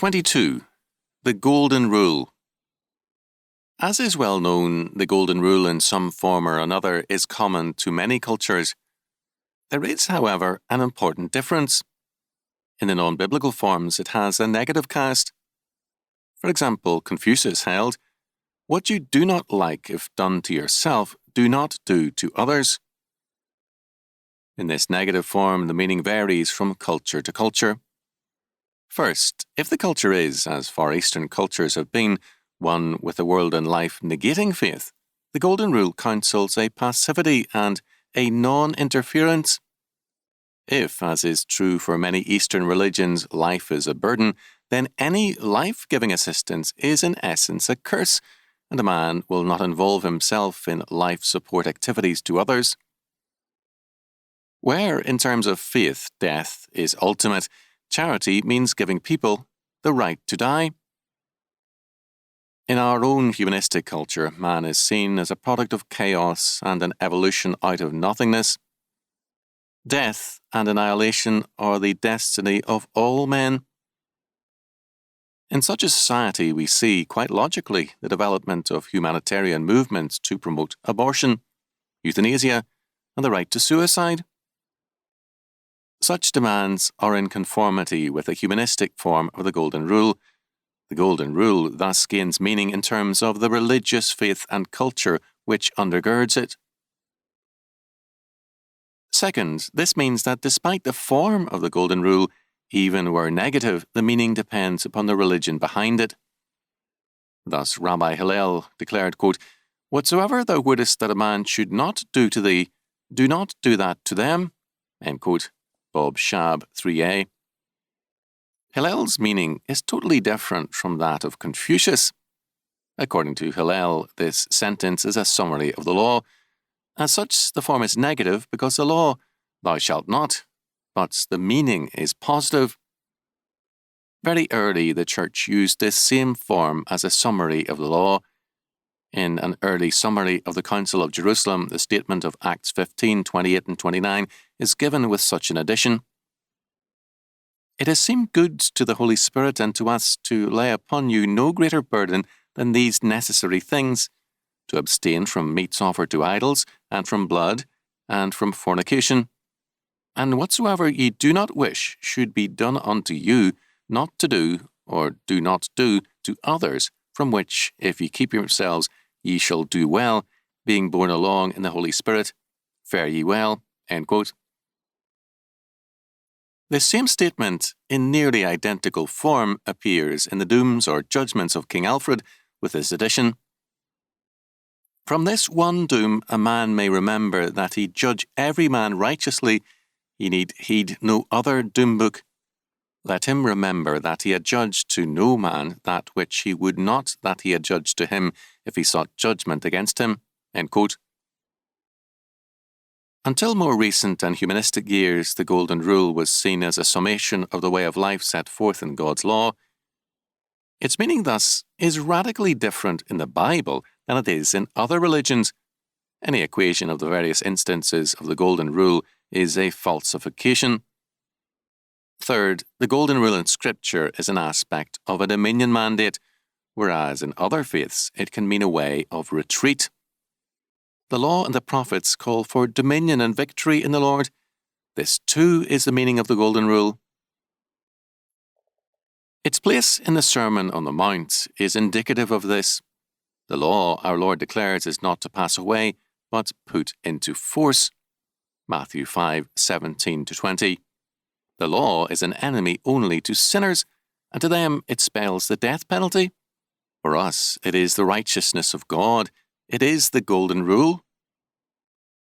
22. The Golden Rule. As is well known, the Golden Rule in some form or another is common to many cultures. There is, however, an important difference. In the non-biblical forms, it has a negative cast. For example, Confucius held, "What you do not like if done to yourself, do not do to others." In this negative form, the meaning varies from culture to culture. First, if the culture is, as Far Eastern cultures have been, one with the world and life negating faith, the Golden Rule counsels a passivity and a non-interference. If, as is true for many Eastern religions, life is a burden, then any life-giving assistance is in essence a curse, and a man will not involve himself in life support activities to others. Where, in terms of faith, death is ultimate, charity means giving people the right to die. In our own humanistic culture, man is seen as a product of chaos and an evolution out of nothingness. Death and annihilation are the destiny of all men. In such a society, we see, quite logically, the development of humanitarian movements to promote abortion, euthanasia, and the right to suicide. Such demands are in conformity with the humanistic form of the Golden Rule. The Golden Rule thus gains meaning in terms of the religious faith and culture which undergirds it. Second, this means that despite the form of the Golden Rule, even where negative, the meaning depends upon the religion behind it. Thus, Rabbi Hillel declared, quote, "Whatsoever thou wouldest that a man should not do to thee, do not do that to them." End quote. Bob Shab, 3a. Hillel's meaning is totally different from that of Confucius. According to Hillel, this sentence is a summary of the law. As such, the form is negative because the law, "thou shalt not," but the meaning is positive. Very early, the Church used this same form as a summary of the law. In an early summary of the Council of Jerusalem, the statement of Acts 15, 28 and 29 is given with such an addition. "It has seemed good to the Holy Spirit and to us to lay upon you no greater burden than these necessary things, to abstain from meats offered to idols, and from blood, and from fornication. And whatsoever ye do not wish should be done unto you, not to do, or do not do, to others, from which, if ye keep yourselves, ye shall do well, being borne along in the Holy Spirit. Fare ye well." End quote. This same statement, in nearly identical form, appears in the dooms or judgments of King Alfred, with this addition. "From this one doom a man may remember that he judge every man righteously, he need heed no other doom book. Let him remember that he adjudged to no man that which he would not that he adjudged to him if he sought judgment against him." End quote. Until more recent and humanistic years, the Golden Rule was seen as a summation of the way of life set forth in God's law. Its meaning, thus, is radically different in the Bible than it is in other religions. Any equation of the various instances of the Golden Rule is a falsification. Third, the Golden Rule in Scripture is an aspect of a dominion mandate, whereas in other faiths it can mean a way of retreat. The law and the prophets call for dominion and victory in the Lord. This too is the meaning of the Golden Rule. Its place in the Sermon on the Mount is indicative of this. The law, our Lord declares, is not to pass away, but put into force. Matthew 5, 17-20. The law is an enemy only to sinners, and to them it spells the death penalty. For us, it is the righteousness of God. It is the Golden Rule.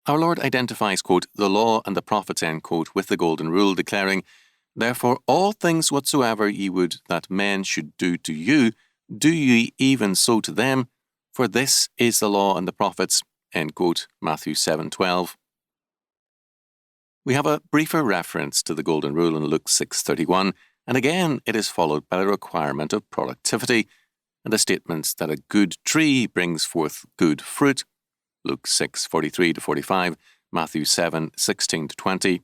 Our Lord identifies, quote, "the law and the prophets," end quote, with the Golden Rule, declaring, "Therefore all things whatsoever ye would that men should do to you, do ye even so to them, for this is the law and the prophets," end quote, Matthew 7:12. We have a briefer reference to the Golden Rule in Luke 6:31, and again it is followed by the requirement of productivity, and the statements that a good tree brings forth good fruit, Luke 6:43-45, Matthew 7:16-20.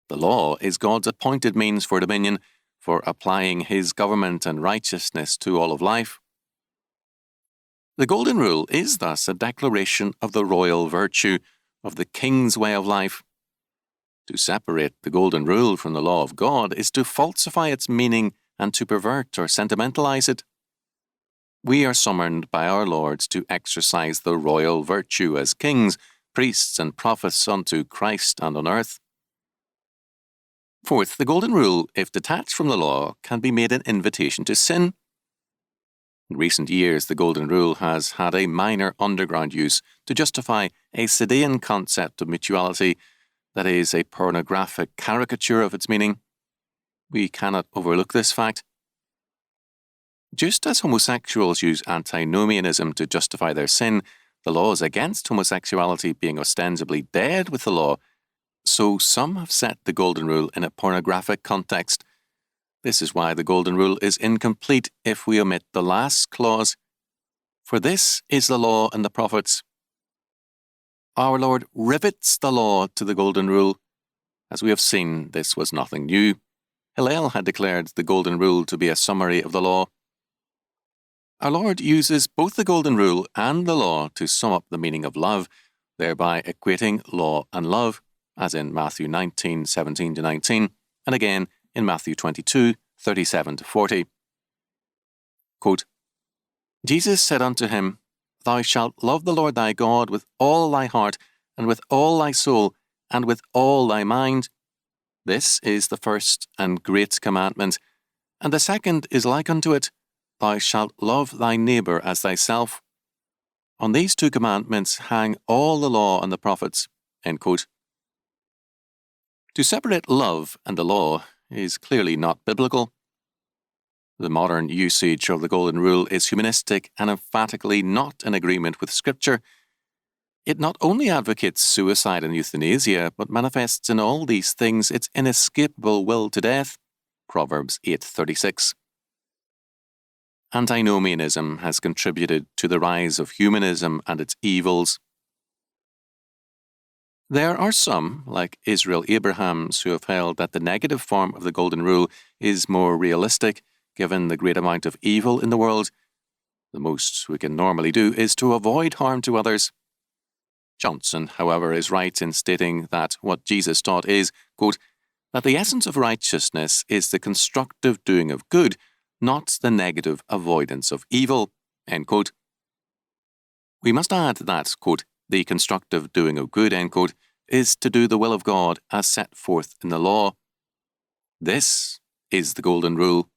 The law is God's appointed means for dominion, for applying his government and righteousness to all of life. The Golden Rule is thus a declaration of the royal virtue of the king's way of life. To separate the Golden Rule from the law of God is to falsify its meaning and to pervert or sentimentalize it. We are summoned by our Lord to exercise the royal virtue as kings, priests, and prophets unto Christ and on earth. Fourth, the Golden Rule, if detached from the law, can be made an invitation to sin. In recent years, the Golden Rule has had a minor underground use to justify a Sidean concept of mutuality that is a pornographic caricature of its meaning. We cannot overlook this fact. Just as homosexuals use antinomianism to justify their sin, the laws against homosexuality being ostensibly dead with the law, so some have set the Golden Rule in a pornographic context. This is why the Golden Rule is incomplete if we omit the last clause. For this is the law and the prophets. Our Lord rivets the law to the Golden Rule. As we have seen, this was nothing new. Hillel had declared the Golden Rule to be a summary of the law. Our Lord uses both the Golden Rule and the law to sum up the meaning of love, thereby equating law and love, as in Matthew 19:17-19, and again in Matthew 22:37-40. Quote, Jesus said unto him, Thou shalt love the Lord thy God with all thy heart, and with all thy soul, and with all thy mind. This is the first and great commandment, and the second is like unto it, Thou shalt love thy neighbour as thyself. On these two commandments hang all the law and the prophets. End quote. To separate love and the law is clearly not biblical. The modern usage of the Golden Rule is humanistic and emphatically not in agreement with Scripture. It not only advocates suicide and euthanasia, but manifests in all these things its inescapable will to death. Proverbs 8:36. Antinomianism has contributed to the rise of humanism and its evils. There are some, like Israel Abrahams, who have held that the negative form of the Golden Rule is more realistic, given the great amount of evil in the world. The most we can normally do is to avoid harm to others. Johnson, however, is right in stating that what Jesus taught is, quote, that the essence of righteousness is the constructive doing of good, not the negative avoidance of evil, end quote. We must add that, quote, the constructive doing of good, end quote, is to do the will of God as set forth in the law. This is the Golden Rule.